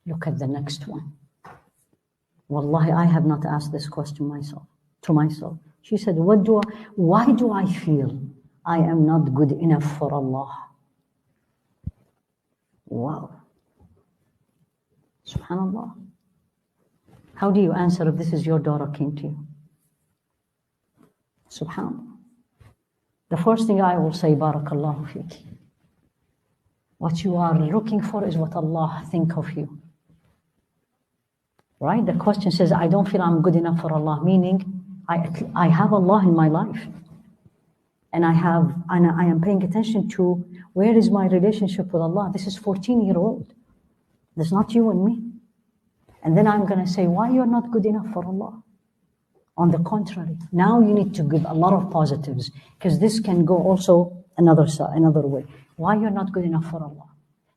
Look at the next one. Wallahi, I have not asked this question to myself. She said, why do I feel I am not good enough for Allah? Wow. Subhanallah. How do you answer if this is your daughter came to you? Subhanallah. The first thing I will say, Barakallahu feeki. What you are looking for is what Allah think of you. Right? The question says, I don't feel I'm good enough for Allah, meaning I have Allah in my life. And I am paying attention to where is my relationship with Allah. This is 14-year-old. This is not you and me. And then I'm going to say, why you're not good enough for Allah? On the contrary, now you need to give a lot of positives, because this can go also another way. Why you're not good enough for Allah?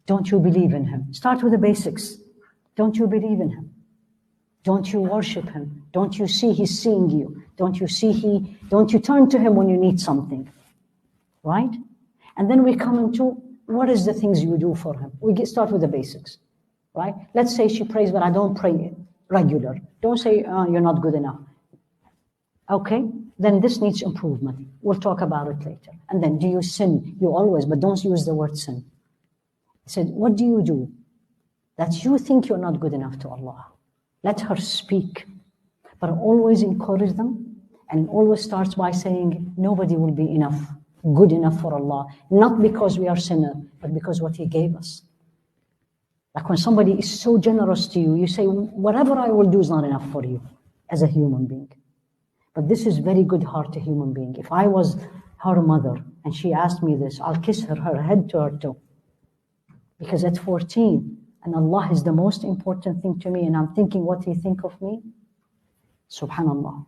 Don't you believe in Him? Start with the basics. Don't you believe in Him? Don't you worship Him? Don't you see He's seeing you? Don't you turn to Him when you need something? Right? And then we come into, what is the things you do for Him? Start with the basics. Right? Let's say she prays, but I don't pray regular. Don't say, you're not good enough. Okay, then this needs improvement. We'll talk about it later. And then, do you sin? You always, but don't use the word sin. He said, what do you do that you think you're not good enough to Allah? Let her speak, but always encourage them, and always starts by saying, nobody will be good enough for Allah, not because we are sinner, but because what He gave us. Like when somebody is so generous to you, you say, whatever I will do is not enough for you as a human being. But this is very good heart, a human being. If I was her mother and she asked me this, I'll kiss her head to her toe. Because at 14, and Allah is the most important thing to me, and I'm thinking what He think of me, subhanallah.